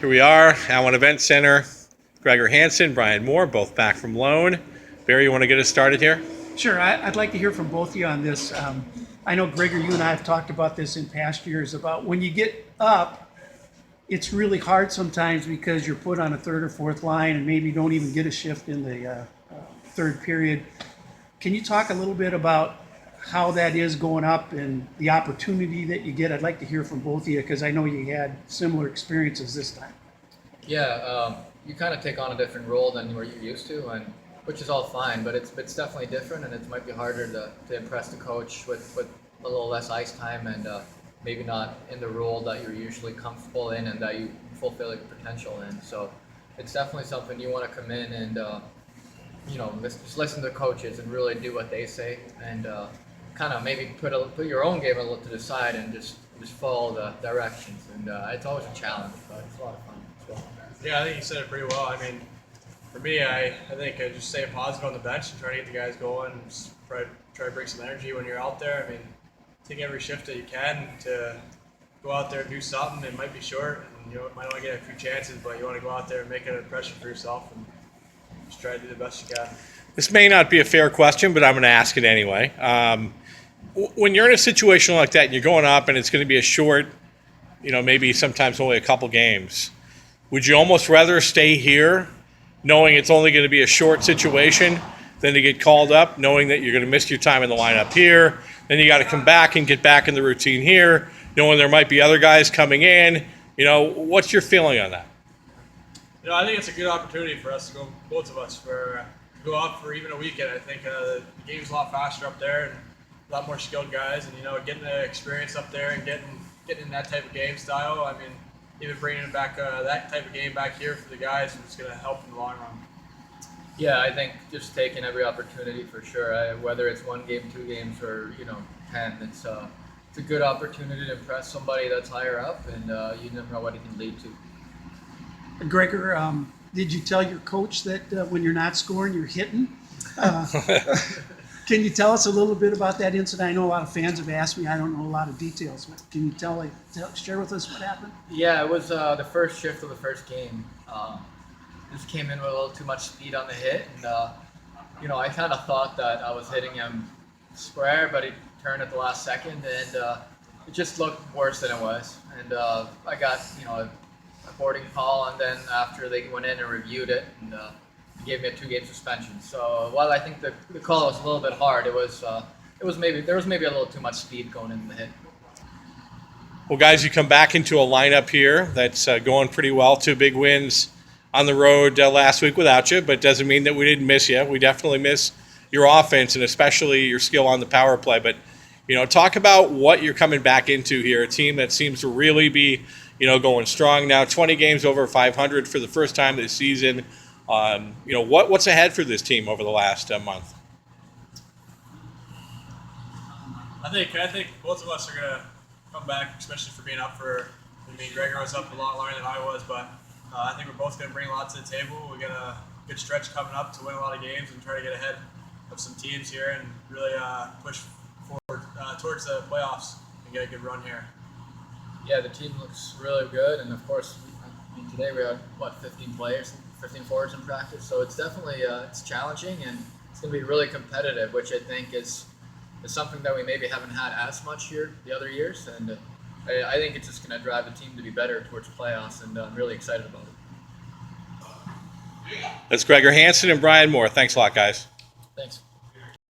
Here we are, Allen Event Center. Gregor Hanson, Bryan Moore, both back from loan. Barry, you want to get us started here? Sure, I'd like to hear from both of you on this. I know, Gregor, you and I have talked about this in past years about when you get up, it's really hard sometimes because you're put on a third or fourth line and maybe don't even get a shift in the third period. Can you talk a little bit about how that is going up and the opportunity that you get? I'd like to hear from both of you because I know you had similar experiences this time. Yeah, you kind of take on a different role than where you're used to, and which is all fine, but it's definitely different, and it might be harder to impress the coach with a little less ice time and maybe not in the role that you're usually comfortable in and that you fulfill your potential in. So it's definitely something you want to come in and just listen to the coaches and really do what they say, and kind of maybe put your own game a little to the side and just follow the directions. And it's always a challenge, but it's a lot of fun as well. Yeah, I think you said it pretty well. I mean, for me, I think I just stay positive on the bench and try to get the guys going and just try to bring some energy when you're out there. I mean, take every shift that you can to go out there and do something. It might be short, and you might only get a few chances, but you want to go out there and make it an impression for yourself and just try to do the best you can. This may not be a fair question, but I'm going to ask it anyway. When you're in a situation like that and you're going up and it's going to be a short, maybe sometimes only a couple games, would you almost rather stay here knowing it's only going to be a short situation than to get called up, knowing that you're going to miss your time in the lineup here, then you got to come back and get back in the routine here, knowing there might be other guys coming in? What's your feeling on that? I think it's a good opportunity for us to go, both of us, to go up for even a weekend. I think the game's a lot faster up there and a lot more skilled guys, and getting the experience up there and getting in that type of game style. I mean, even bringing back that type of game back here for the guys is going to help in the long run. Yeah, I think just taking every opportunity for sure. Whether it's 1 game, 2 games, or 10, it's a good opportunity to impress somebody that's higher up, and you never know what it can lead to. Gregor, did you tell your coach that when you're not scoring, you're hitting? Can you tell us a little bit about that incident? I know a lot of fans have asked me. I don't know a lot of details, but can you share with us what happened? Yeah, it was the first shift of the first game. Just came in with a little too much speed on the hit, and I kind of thought that I was hitting him square, but he turned at the last second, and it just looked worse than it was. And I got a boarding call, and then after they went in and reviewed it, and he gave me a 2-game suspension. So while I think the call was a little bit hard, there was maybe a little too much speed going in the hit. Well, guys, you come back into a lineup here that's going pretty well. 2 big wins on the road last week without you, but it doesn't mean that we didn't miss you. We definitely miss your offense and especially your skill on the power play. But, talk about what you're coming back into here, a team that seems to really be, going strong now, 20 games over 500 for the first time this season. What's ahead for this team over the last month? I think both of us are going to come back, especially for being up for. Gregor was up a lot longer than I was, but I think we're both going to bring a lot to the table. We got a good stretch coming up to win a lot of games and try to get ahead of some teams here and really push forward towards the playoffs and get a good run here. Yeah, the team looks really good, and of course, today we had 15 forwards in practice, so it's definitely it's challenging, and it's going to be really competitive, which I think is something that we maybe haven't had as much here the other years, and I think it's just going to drive the team to be better towards playoffs, and I'm really excited about it. That's Gregor Hanson and Bryan Moore. Thanks a lot, guys. Thanks.